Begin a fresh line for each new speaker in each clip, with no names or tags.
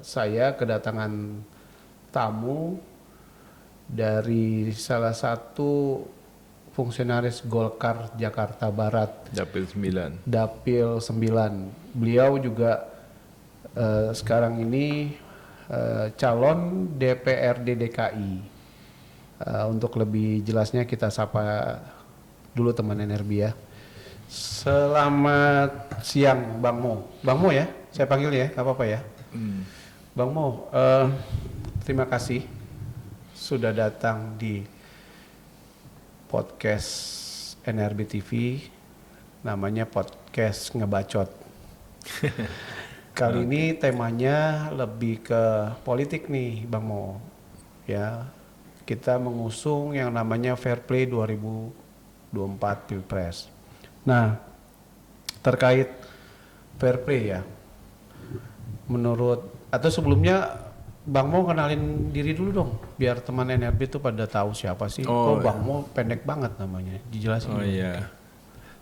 saya kedatangan tamu dari salah satu fungsionaris Golkar Jakarta Barat,
Dapil 9.
Dapil 9. Beliau juga sekarang ini calon DPRD DKI. Untuk lebih jelasnya kita sapa dulu teman NRB ya. Selamat siang Bang Mo. Bang Mo ya, saya panggil ya, nggak apa-apa ya. Bang Mo, terima kasih sudah datang di podcast NRB TV, namanya podcast ngebacot. Kali ini temanya lebih ke politik nih Bang Mo. Ya, kita mengusung yang namanya Fair Play 2024 Pilpres. Nah, terkait Fair Play ya, menurut atau sebelumnya Bang Mo kenalin diri dulu dong, biar teman NRB tuh pada tahu siapa sih. Bang Mo pendek banget namanya, dijelasin.
Oh iya,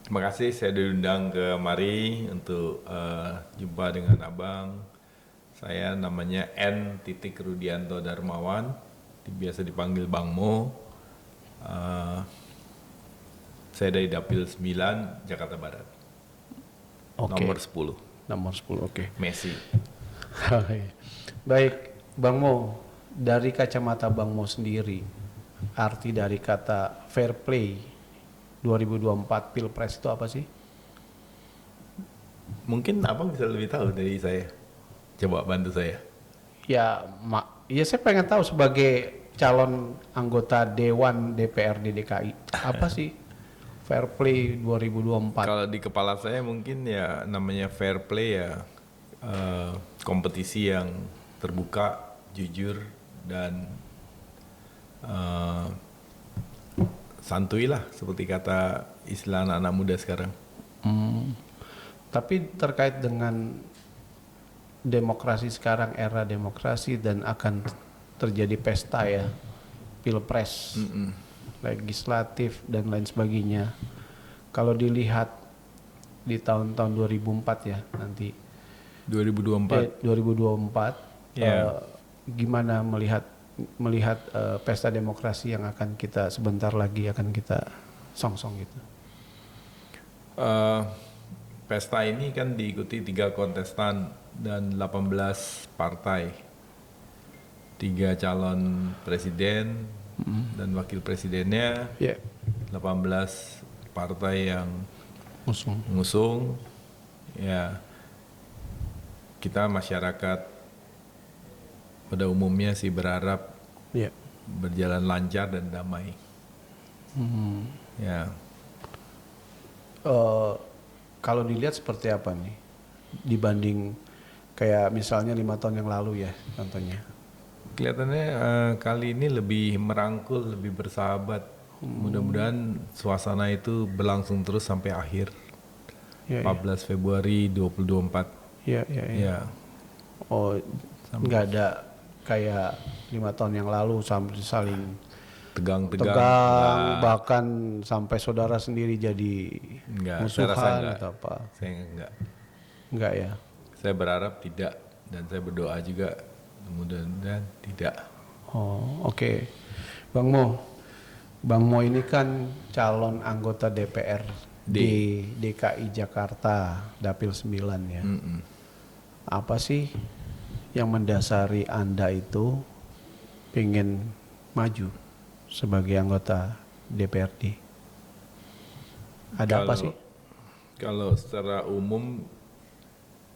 terima kasih saya diundang ke mari untuk jumpa dengan abang. Saya namanya N. Rudianto Darmawan, biasa dipanggil Bang Mo. Saya dari Dapil 9 Jakarta Barat. Nomor 10.
Nomor 10, oke.
Messi.
Baik, Bang Mo, dari kacamata Bang Mo sendiri, arti dari kata fair play 2024 Pilpres itu apa sih?
Mungkin abang bisa lebih tahu dari saya. Coba bantu saya.
Ya, saya pengen tahu sebagai calon anggota Dewan DPRD DKI, apa sih fair play 2024?
Kalau di kepala saya mungkin ya namanya fair play ya kompetisi yang terbuka, jujur, dan santuy lah seperti kata istilah anak-anak muda sekarang.
Tapi terkait dengan demokrasi sekarang, era demokrasi dan akan terjadi pesta ya, Pilpres, legislatif dan lain sebagainya. Kalau dilihat di tahun-tahun 2004 ya nanti
2024
gimana melihat pesta demokrasi yang akan kita sebentar lagi akan kita songsong gitu.
Pesta ini kan diikuti 3 kontestan dan 18 partai, 3 calon presiden dan wakil presidennya, 18 partai yang ngusung. Ya, kita masyarakat pada umumnya sih berharap berjalan lancar dan damai. Ya.
Kalau dilihat seperti apa nih dibanding kayak misalnya 5 tahun yang lalu ya contohnya?
Kelihatannya kali ini lebih merangkul, lebih bersahabat. Mudah-mudahan suasana itu berlangsung terus sampai akhir. 14 Februari 2024.
Iya. Oh, nggak ada kayak 5 tahun yang lalu sampai saling tegang, bahkan sampai saudara sendiri jadi musuhan atau apa?
Saya
enggak ya.
Saya berharap tidak, dan saya berdoa juga mudah-mudahan tidak.
Oh, oke. Bang Mo ini kan calon anggota DPR di DKI Jakarta Dapil 9 ya. Apa sih yang mendasari Anda itu pengen maju sebagai anggota DPRD? Ada apa sih?
Kalau secara umum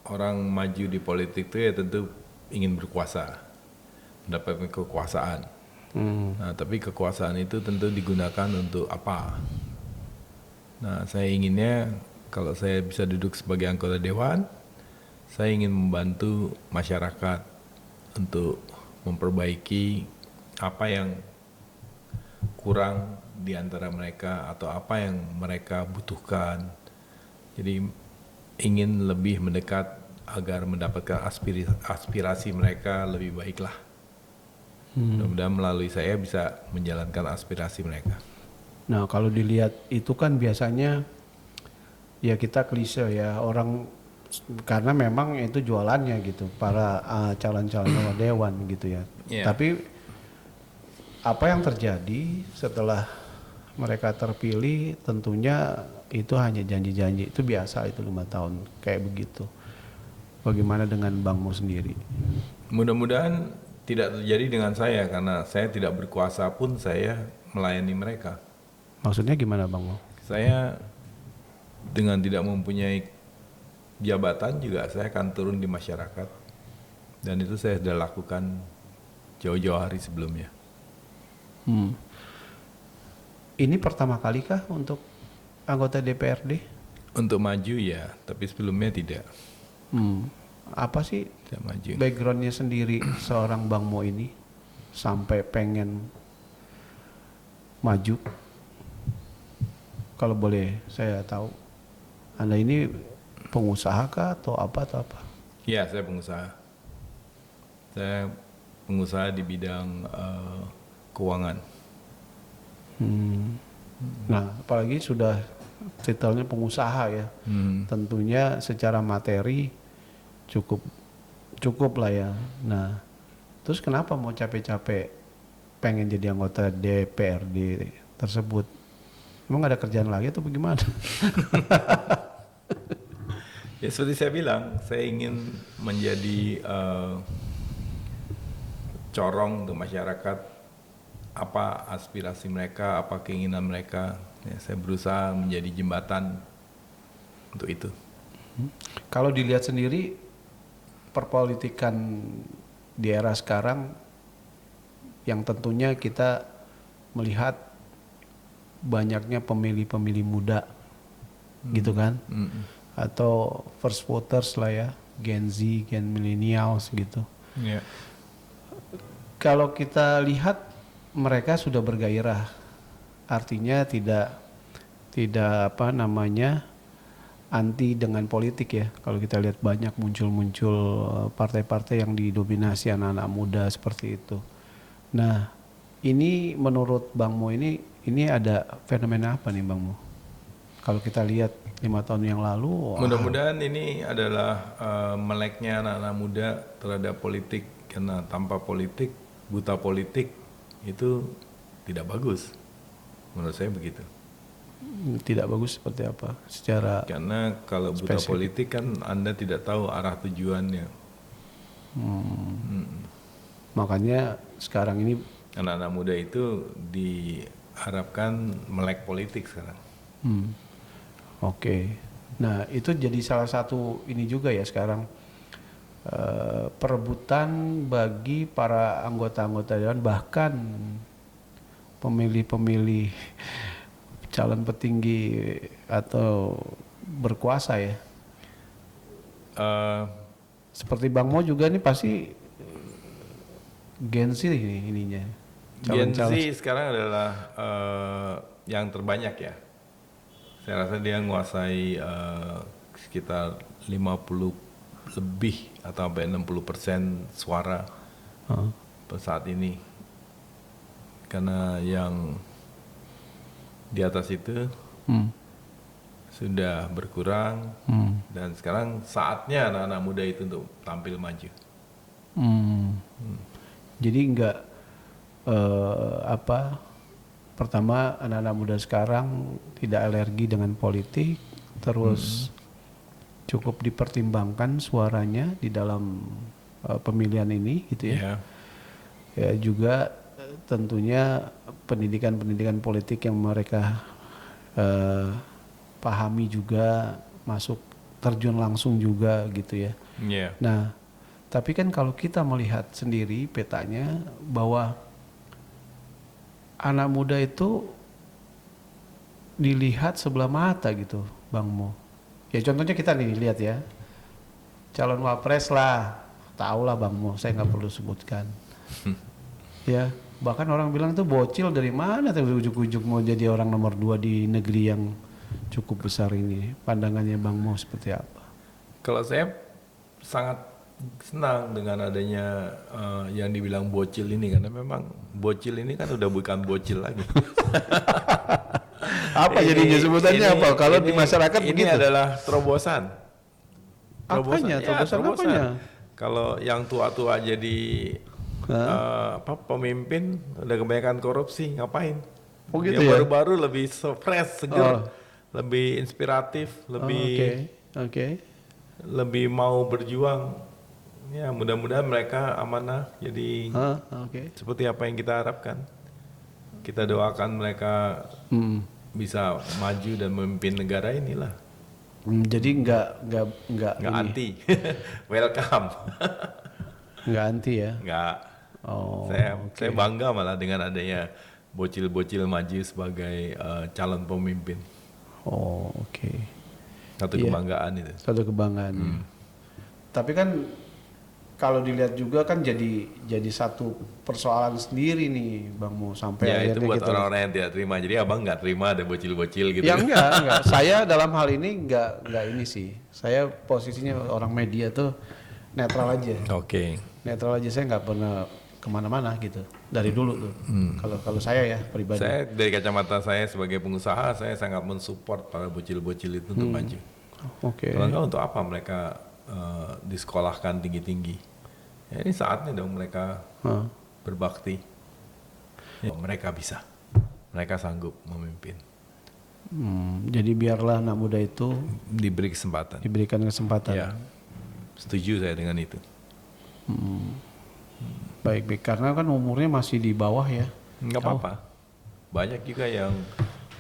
orang maju di politik itu ya tentu ingin berkuasa, mendapatkan kekuasaan. Nah, tapi kekuasaan itu tentu digunakan untuk apa? Nah, saya inginnya kalau saya bisa duduk sebagai anggota dewan, saya ingin membantu masyarakat untuk memperbaiki apa yang kurang di antara mereka atau apa yang mereka butuhkan. Jadi ingin lebih mendekat agar mendapatkan aspirasi mereka lebih baiklah. Mudah-mudahan melalui saya bisa menjalankan aspirasi mereka.
Nah, kalau dilihat itu kan biasanya ya kita klise ya, orang karena memang itu jualannya gitu para calon-calon dewan gitu ya.
Iya.
Tapi apa yang terjadi setelah mereka terpilih tentunya itu hanya janji-janji, itu biasa, itu 5 tahun kayak begitu. Bagaimana dengan Bang Mo sendiri?
Mudah-mudahan tidak terjadi dengan saya karena saya tidak berkuasa pun saya melayani mereka.
Maksudnya gimana Bang Mo?
Saya dengan tidak mempunyai jabatan juga saya akan turun di masyarakat, dan itu saya sudah lakukan jauh-jauh hari sebelumnya.
Ini pertama kali kah untuk anggota DPRD?
Untuk maju ya, tapi sebelumnya tidak
Apa sih
maju.
backgroundnya sendiri seorang Bang Mo ini sampai pengen maju? Kalau boleh saya tahu, Anda ini pengusaha kah atau apa?
Ya, saya pengusaha. Saya pengusaha di bidang keuangan.
Nah, apalagi sudah titelnya pengusaha ya. Tentunya secara materi cukup lah ya. Nah, terus kenapa mau capek-capek pengen jadi anggota DPRD tersebut? Emang ada kerjaan lagi atau bagaimana?
Ya seperti saya bilang, saya ingin menjadi corong untuk masyarakat, apa aspirasi mereka, apa keinginan mereka. Ya, saya berusaha menjadi jembatan untuk itu.
Kalau dilihat sendiri perpolitikan di era sekarang yang tentunya kita melihat banyaknya pemilih-pemilih muda gitu kan, atau first voters lah ya, Gen Z, Gen Millennials gitu.
Yeah.
Kalau kita lihat mereka sudah bergairah, artinya tidak apa namanya anti dengan politik ya. Kalau kita lihat banyak muncul partai-partai yang didominasi anak-anak muda seperti itu. Nah, ini menurut Bang Mo ini ada fenomena apa nih Bang Mo? Kalau kita lihat 5 tahun yang lalu,
mudah-mudahan ini adalah meleknya anak-anak muda terhadap politik, karena tanpa politik, buta politik itu tidak bagus. Menurut saya begitu.
Tidak bagus seperti apa? Secara
karena kalau buta
spesifik.
politik kan Anda tidak tahu arah tujuannya.
Makanya sekarang ini
Anak-anak muda itu diharapkan melek politik sekarang.
Oke. Nah, itu jadi salah satu ini juga ya sekarang perebutan bagi para anggota-anggota dewan, bahkan pemilih-pemilih calon petinggi atau berkuasa ya. Seperti Bang Mo juga nih pasti Gen Z ininya.
Gen Z sekarang adalah yang terbanyak ya. Saya rasa dia menguasai sekitar 50 lebih atau sampai 60% suara per saat ini. Karena yang di atas itu sudah berkurang, dan sekarang saatnya anak-anak muda itu untuk tampil maju.
Jadi enggak pertama anak-anak muda sekarang tidak alergi dengan politik, terus cukup dipertimbangkan suaranya di dalam pemilihan ini gitu ya. Ya juga tentunya pendidikan politik yang mereka pahami juga, masuk terjun langsung juga gitu ya. Nah, tapi kan kalau kita melihat sendiri petanya bahwa anak muda itu dilihat sebelah mata gitu, Bang Mo. Ya contohnya kita nih lihat ya, calon wapres lah, tahu lah Bang Mo, saya nggak perlu sebutkan. Ya, bahkan orang bilang tuh bocil dari mana tuh ujuk-ujuk mau jadi orang nomor 2 di negeri yang cukup besar ini. Pandangannya Bang Mo seperti apa?
Kalau saya sangat senang dengan adanya yang dibilang bocil ini, karena memang bocil ini kan udah bukan bocil lagi.
Apa jadinya sebutannya apa? Kalau di masyarakat
ini
begitu?
adalah terobosan.
Apanya?
Ya,
Terobosan apanya?
Kalau yang tua-tua jadi pemimpin udah kebanyakan korupsi, ngapain?
Oh gitu
Yang
ya?
baru-baru lebih fresh, seger,
Oh,
lebih inspiratif,
oke,
lebih
oke.
lebih mau berjuang. Ya, mudah-mudahan mereka amanah jadi
Oke.
seperti apa yang kita harapkan. Kita doakan mereka
Hmm.
bisa maju dan memimpin negara inilah.
Jadi nggak
Nggak
ini,
anti. Welcome.
nggak anti ya?
Nggak.
Oh,
Saya
oke.
bangga malah dengan adanya bocil-bocil maju sebagai calon pemimpin.
Oh, oke.
Satu
Iya.
kebanggaan itu.
Satu kebanggaan. Ya. Tapi kan kalau dilihat juga kan jadi satu persoalan sendiri nih, Bang Mo, sampai
Ya itu
akhirnya
buat
gitu.
orang-orang yang tidak terima. Jadi abang nggak terima ada bocil-bocil gitu.
Ya enggak. Saya dalam hal ini enggak ini sih. Saya posisinya orang media tuh netral aja.
Oke.
Netral aja, saya nggak pernah kemana-mana gitu. Dari dulu tuh. Kalau saya ya pribadi.
Saya dari kacamata saya sebagai pengusaha, saya sangat mensupport para bocil-bocil itu untuk maju.
Oke.
Kalau enggak untuk apa mereka disekolahkan tinggi-tinggi? Ya, ini saatnya dong mereka
Hah.
berbakti. Ya, mereka bisa, mereka sanggup memimpin.
Jadi biarlah anak muda itu
Diberi kesempatan.
diberikan kesempatan.
Ya, setuju saya dengan itu.
Baik-baik, karena kan umurnya masih di bawah ya.
Nggak apa-apa. Banyak juga yang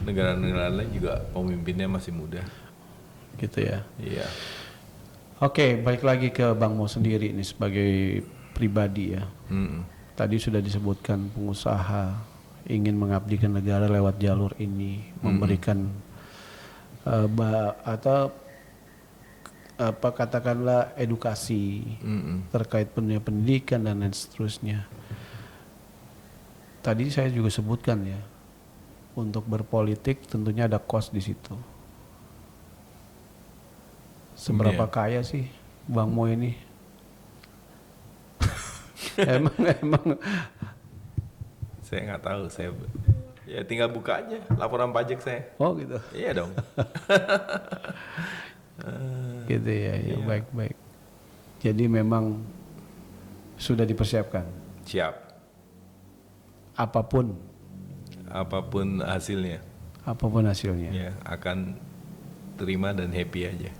negara-negara lain juga pemimpinnya masih muda.
Gitu ya.
Iya.
Oke, balik lagi ke Bang Mo sendiri nih sebagai pribadi ya.
Mm-mm.
Tadi sudah disebutkan pengusaha ingin mengabdikan negara lewat jalur ini, memberikan atau apa katakanlah edukasi terkait pendidikan dan lain seterusnya. Tadi saya juga sebutkan ya, untuk berpolitik tentunya ada cost di situ. Seberapa kaya sih Bang Mo ini? emang
Saya nggak tahu. Saya ya tinggal buka aja laporan pajak saya.
oh gitu.
Iya dong.
Gitu ya, ya baik-baik. Jadi memang sudah dipersiapkan
Siap.
apapun
Apapun hasilnya,
hasilnya.
ya akan terima dan happy aja.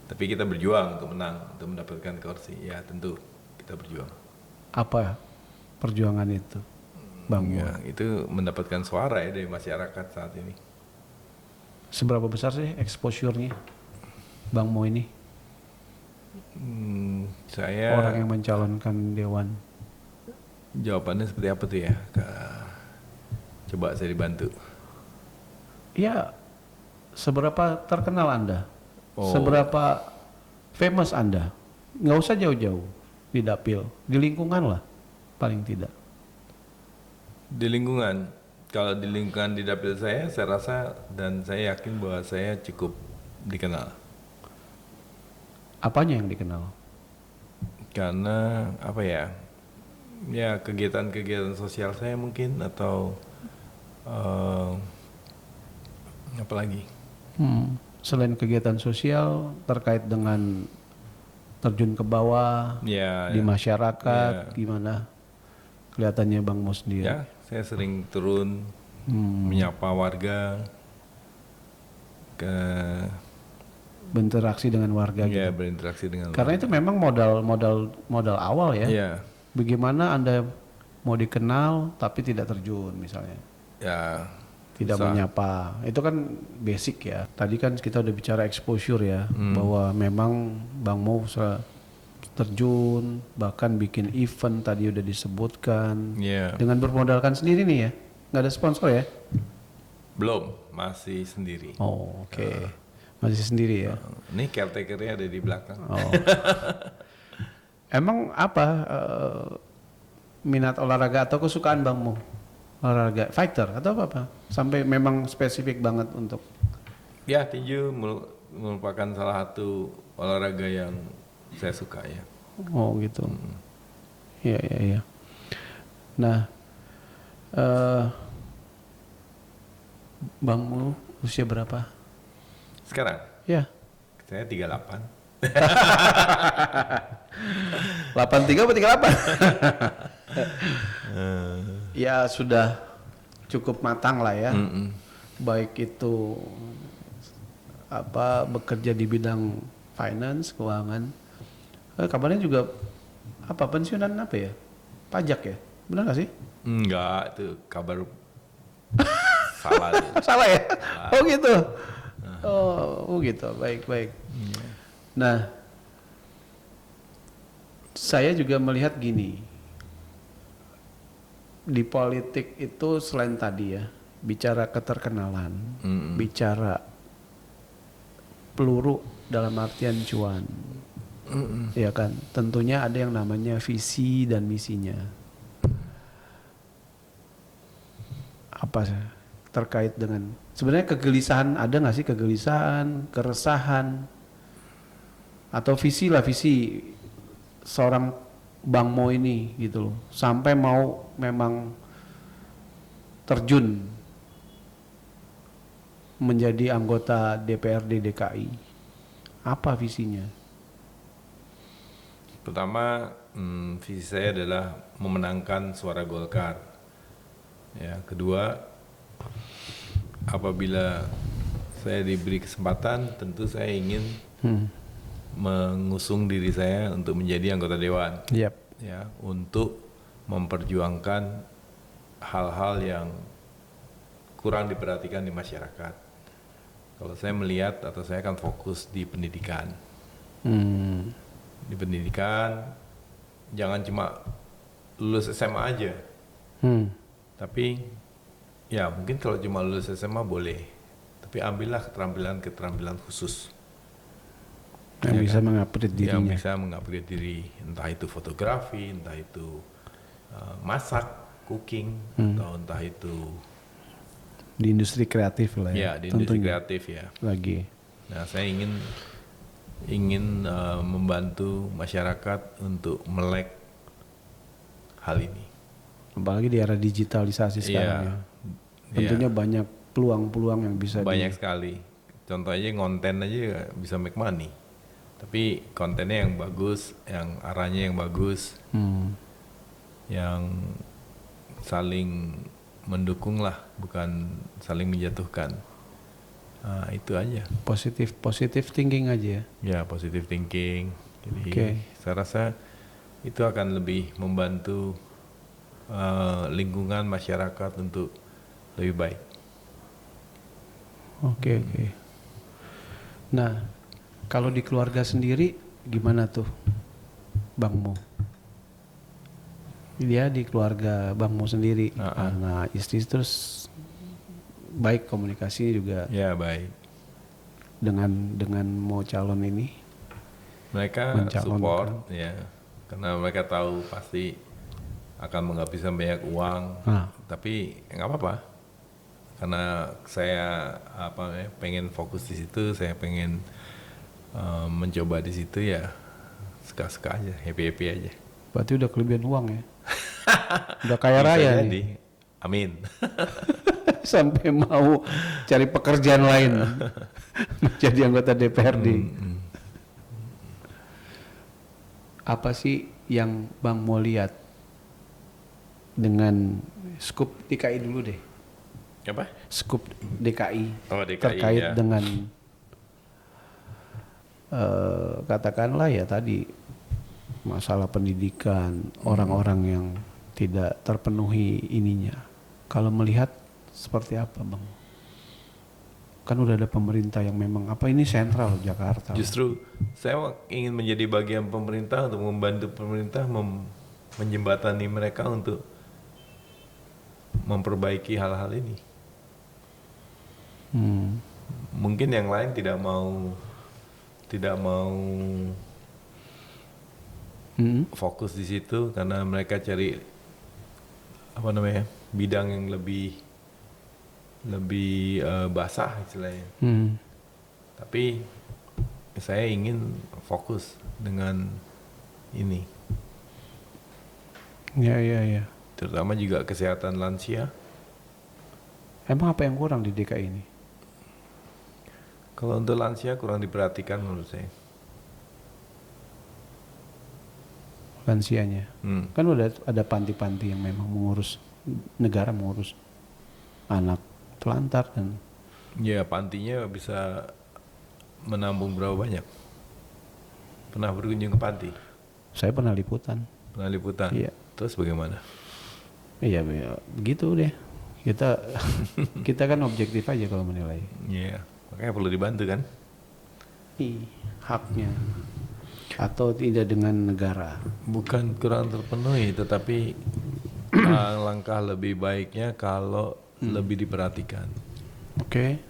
Tapi kita berjuang untuk menang, untuk mendapatkan kursi. Ya tentu kita berjuang.
Apa perjuangan itu, Bang Mo?
Ya, itu mendapatkan suara ya dari masyarakat saat ini.
Seberapa besar sih exposure-nya Bang Mo ini?
Saya
Orang yang mencalonkan dewan.
jawabannya seperti apa tuh ya? Coba saya dibantu.
Ya, seberapa terkenal Anda?
Oh.
Seberapa famous Anda? Nggak usah jauh-jauh di dapil, di lingkungan lah paling tidak.
Di lingkungan, kalau di lingkungan di dapil saya rasa dan saya yakin bahwa saya cukup dikenal.
Apanya yang dikenal?
Karena apa ya? Ya kegiatan-kegiatan sosial saya mungkin atau apa lagi?
Selain kegiatan sosial terkait dengan terjun ke bawah
Ya,
di masyarakat, gimana kelihatannya Bang Mo sendiri?
ya, saya sering turun menyapa warga,
Berinteraksi dengan warga gitu.
ya berinteraksi dengan
Karena itu memang modal awal ya.
ya,
Bagaimana Anda mau dikenal tapi tidak terjun misalnya,
ya
tidak menyapa, itu kan basic ya. Tadi kan kita udah bicara exposure ya, bahwa memang Bang Mo terjun, bahkan bikin event tadi udah disebutkan,
ya.
dengan bermodalkan sendiri nih ya, nggak ada sponsor ya?
Belum, masih sendiri.
Oh oke. Masih sendiri ya.
Ini caretakernya ada di belakang.
Oh. Emang apa minat olahraga atau kesukaan Bang Mo? Olahraga fighter atau apa? Sampai memang spesifik banget untuk
Ya, tinju merupakan salah satu olahraga yang saya suka ya.
oh gitu. Iya iya iya. Nah, Bang Mo usia berapa?
Sekarang,
Ya,
Saya 38.
83 atau 38? Ya sudah cukup matang lah ya. Baik itu bekerja di bidang finance, keuangan. Kabarnya juga pensiunan apa ya? Pajak ya? Benar nggak sih?
Enggak, itu kabar salah tuh.
Salah ya? Oh gitu. Oh gitu. Baik. Nah, saya juga melihat gini. Di politik itu selain tadi ya, bicara keterkenalan, bicara peluru dalam artian cuan. Ya kan, tentunya ada yang namanya visi dan misinya. Apa sih terkait dengan sebenarnya kegelisahan, ada nggak sih kegelisahan, keresahan, atau visi seorang Bang Mo ini gitu loh, sampai mau memang terjun menjadi anggota DPRD DKI. Apa visinya?
Pertama, visi saya adalah memenangkan suara Golkar. Ya, kedua, apabila saya diberi kesempatan, tentu saya ingin mengusung diri saya untuk menjadi anggota dewan.
Yep.
Ya, untuk memperjuangkan hal-hal yang kurang diperhatikan di masyarakat. Kalau saya melihat atau saya akan fokus di pendidikan. Di pendidikan, jangan cuma lulus SMA aja. Tapi ya mungkin kalau cuma lulus SMA boleh. Tapi ambillah keterampilan khusus.
Yang bisa mengupgrade dirinya.
Yang bisa mengupgrade diri. Entah itu fotografi, entah itu masak, cooking, atau entah itu
di industri kreatif lah ya.
Ya, di industri kreatif ya.
Lagi.
Nah, saya ingin membantu masyarakat untuk melek hal ini.
Apalagi di era digitalisasi sekarang ya. Tentunya banyak peluang-peluang yang bisa
banyak sekali. Contoh aja konten aja bisa make money. Tapi kontennya yang bagus, yang arahnya yang bagus, yang saling mendukung lah, bukan saling menjatuhkan. Nah, itu aja.
Positif thinking aja ya.
Ya, positive thinking. Jadi saya rasa itu akan lebih membantu lingkungan masyarakat untuk lebih baik.
Oke. Nah, kalau di keluarga sendiri gimana tuh, Bang Mo? Dia di keluarga Bang Mo sendiri, anak istri terus baik komunikasi juga.
Ya, baik.
Dengan mau calon ini.
Mereka support ya, karena mereka tahu pasti akan menghabiskan banyak uang, tapi nggak apa-apa. Karena saya pengen fokus di situ, saya pengen mencoba di situ ya, suka-suka aja, happy aja.
Berarti udah kelebihan uang ya? Udah kaya raya nih.
Amin.
Sampai mau cari pekerjaan lain menjadi anggota DPRD. Apa sih yang Bang mau lihat dengan skup DKI dulu deh?
Apa?
Skup DKI,
DKI
terkait
ya.
dengan katakanlah ya tadi masalah pendidikan, orang-orang yang tidak terpenuhi ininya. Kalau melihat seperti apa, Bang? Kan udah ada pemerintah yang memang ini sentral Jakarta.
Justru saya ingin menjadi bagian pemerintah untuk membantu pemerintah menjembatani mereka untuk memperbaiki hal-hal ini. Mungkin yang lain tidak mau fokus di situ karena mereka cari bidang yang lebih basah istilahnya. Tapi saya ingin fokus dengan ini.
Ya.
Terutama juga kesehatan lansia.
Emang apa yang kurang di DKI ini?
Kalau untuk lansia kurang diperhatikan menurut saya.
Lansianya. Kan udah ada panti-panti yang memang mengurus, negara mengurus anak telantar dan
Ya pantinya bisa menampung berapa banyak? Pernah berkunjung ke panti?
saya pernah liputan.
Pernah liputan?
Iya.
Terus bagaimana?
Iya, begitu deh. Kita kita kan objektif aja kalau menilai.
Iya, makanya perlu dibantu kan?
Haknya atau tidak dengan negara.
Bukan kurang terpenuhi, tetapi langkah lebih baiknya kalau lebih diperhatikan.
Oke.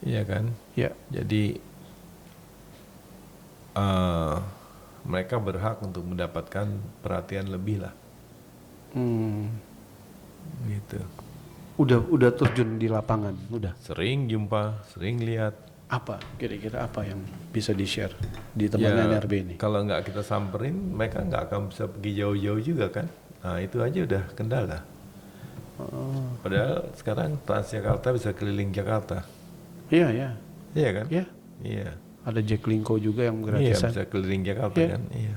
Iya kan?
Ya.
Jadi mereka berhak untuk mendapatkan perhatian lebih lah. Gitu.
Udah terjun di lapangan, udah.
Sering jumpa, sering lihat.
Apa kira-kira apa yang bisa di-share di teman NRB ini?
Kalau nggak kita samperin, mereka nggak akan bisa pergi jauh-jauh juga kan. Nah itu aja udah kendala. Padahal sekarang Transjakarta bisa keliling Jakarta.
Iya, ya.
Iya kan?
Ya.
Iya.
Ada Jaklingko juga yang
Iya
gratisan.
bisa keliling Jakarta
Iya.
kan. Iya.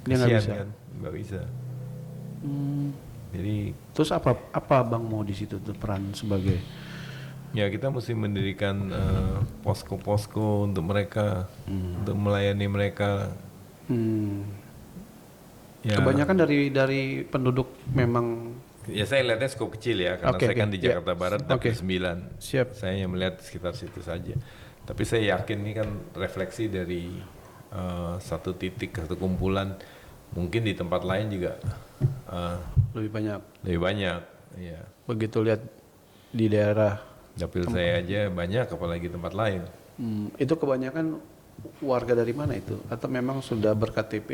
Dia nggak
Kasihan
bisa.
kan? Nggak bisa. Jadi
Terus apa Bang mau di situ tuh peran sebagai
ya kita mesti mendirikan posko-posko untuk mereka, untuk melayani mereka. Ya,
kebanyakan dari penduduk memang
ya saya lihatnya skop kecil ya, karena
Oke,
saya kan
oke.
di Jakarta
Ya.
Barat dapil
Oke.
9.
Siap.
Saya yang melihat sekitar situ saja. Tapi saya yakin ini kan refleksi dari satu titik, satu kumpulan. Mungkin di tempat lain juga
lebih banyak.
lebih banyak. Ya.
Begitu lihat di daerah
Dapil saya aja banyak, apalagi tempat lain.
itu kebanyakan warga dari mana itu? Atau memang sudah ber-KTP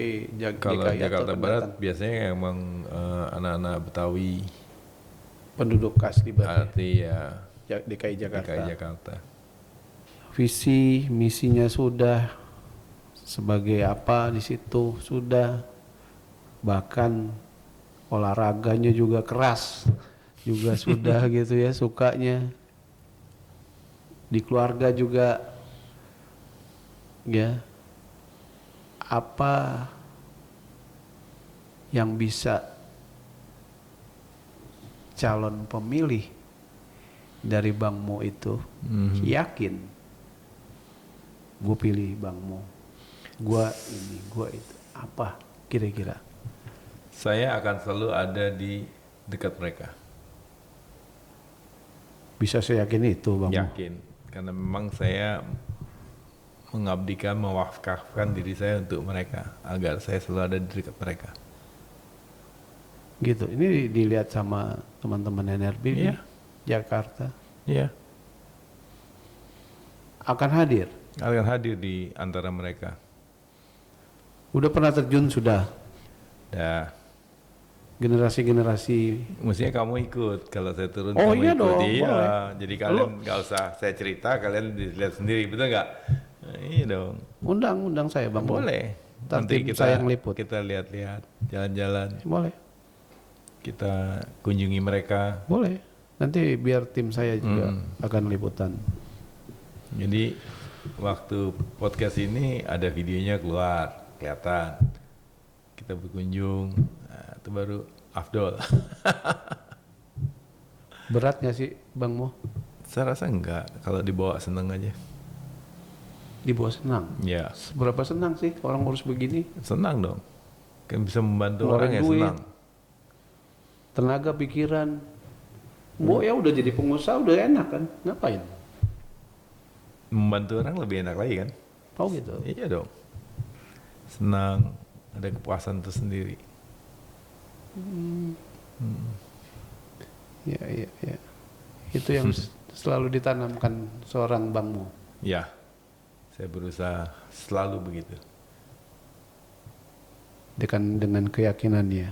Kalau
DKI
Jakarta
atau
Barat
pendatang?
biasanya emang anak-anak Betawi,
Penduduk asli berarti
arti ya
DKI Jakarta.
DKI Jakarta.
Visi misinya sudah, sebagai apa di situ sudah, bahkan olahraganya juga keras juga sudah gitu ya, sukanya di keluarga juga ya. Apa yang bisa calon pemilih dari Bang Mo itu yakin gue pilih Bang Mo, gue ini, gue itu, apa kira-kira?
Saya akan selalu ada di dekat mereka.
Bisa saya yakin itu Bang Mo?
Yakin, karena memang saya mengabdikan, mewakafkan diri saya untuk mereka, agar saya selalu ada di dekat mereka.
Gitu. Ini dilihat sama teman-teman NRB di
Iya.
Jakarta.
Iya.
Akan hadir.
Akan hadir di antara mereka.
Udah pernah terjun sudah
Dah.
generasi-generasi.
Mestinya kamu ikut, kalau saya turun
Oh
kamu
iya
ikut.
dong,
Iya.
boleh.
Jadi kalian nggak usah saya cerita, kalian dilihat sendiri, betul nggak? Iya dong.
Undang saya Bang Mo.
Boleh.
Ntar
Nanti
tim saya yang liput.
kita lihat-lihat, jalan-jalan,
Boleh.
kita kunjungi mereka.
Boleh. Nanti biar tim saya juga akan liputan.
Jadi waktu podcast ini ada videonya keluar, kelihatan. Kita berkunjung, nah, itu baru afdol.
Berat nggak sih Bang Mo?
Saya rasa enggak, kalau dibawa seneng aja.
Dibawa senang.
Ya,
Seberapa senang sih orang urus begini?
senang dong. Kan bisa membantu
Ngeluarin
orang ya
duit.
senang.
Tenaga, pikiran. Mo ya udah jadi pengusaha udah enak kan? Ngapain?
Membantu orang lebih enak lagi kan?
Oh gitu.
Iya dong. Senang, ada kepuasan tersendiri.
Ya, ya, ya. Itu yang selalu ditanamkan seorang Bang Mo.
Ya, saya berusaha selalu begitu.
Dengan keyakinannya,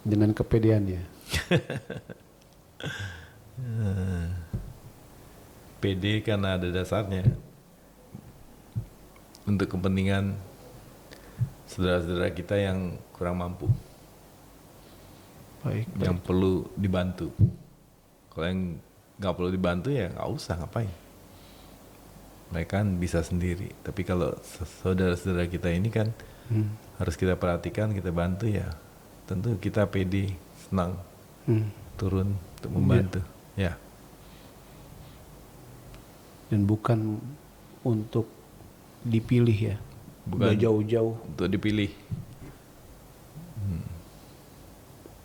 dengan kepedeannya.
PD karena ada dasarnya. Untuk kepentingan saudara-saudara kita yang kurang mampu,
Baik.
yang perlu dibantu. Kalau yang nggak perlu dibantu ya nggak usah, ngapain. Mereka kan bisa sendiri. Tapi kalau saudara-saudara kita ini kan harus kita perhatikan, kita bantu ya. Tentu kita pede, senang turun untuk membantu. Ya.
Dan bukan untuk dipilih ya.
Bukan
Udah jauh-jauh.
untuk dipilih.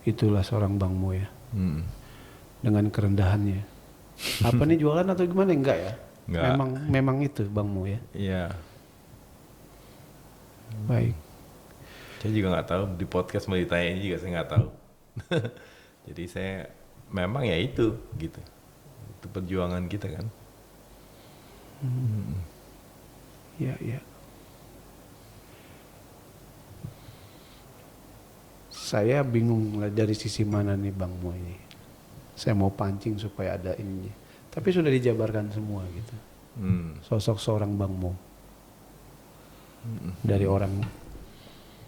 Itulah seorang Bang Mo ya.
Hmm.
Dengan kerendahannya. Apa nih jualan atau gimana? Enggak ya?
Enggak.
Memang itu Bang Mo ya.
Iya.
Baik.
Saya juga nggak tahu, di podcast mau ditanyain juga saya nggak tahu. Jadi saya memang ya itu gitu. Itu perjuangan kita kan.
Ya, ya. Saya bingung lah dari sisi mana nih Bang Mo ini. Saya mau pancing supaya ada ininya. Tapi sudah dijabarkan semua gitu. Sosok seorang Bang Mo. Dari orang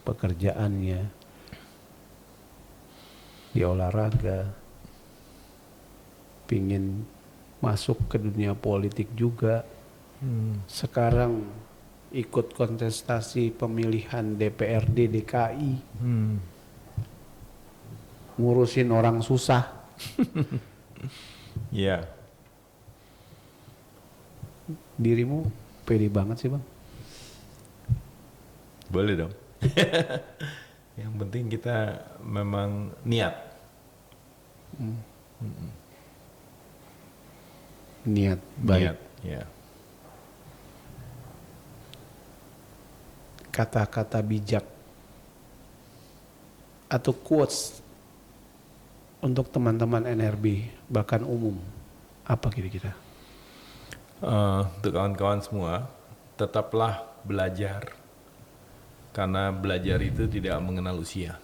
pekerjaannya, di olahraga, pingin masuk ke dunia politik juga. Sekarang ikut kontestasi pemilihan DPRD DKI. Ngurusin orang susah.
Iya.
Dirimu pede banget sih Bang.
Boleh dong. Yang penting kita memang niat.
Niat baik.
Niat, ya.
Kata-kata bijak atau quotes untuk teman-teman NRB bahkan umum apa kira-kira?
Untuk kawan-kawan semua, tetaplah belajar. Karena belajar itu tidak mengenal usia.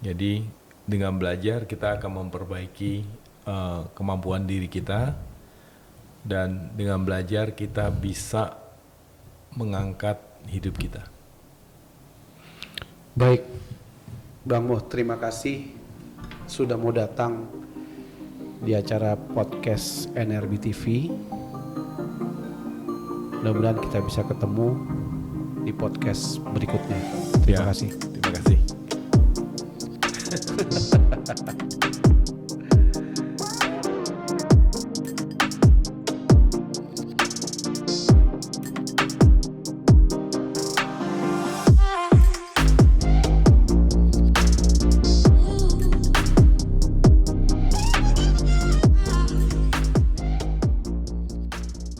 Jadi dengan belajar kita akan memperbaiki kemampuan diri kita, dan dengan belajar kita bisa mengangkat hidup kita.
Baik, Bang Mo, terima kasih sudah mau datang di acara podcast NRB TV. Mudah-mudahan kita bisa ketemu di podcast berikutnya. Terima kasih.
Terima kasih.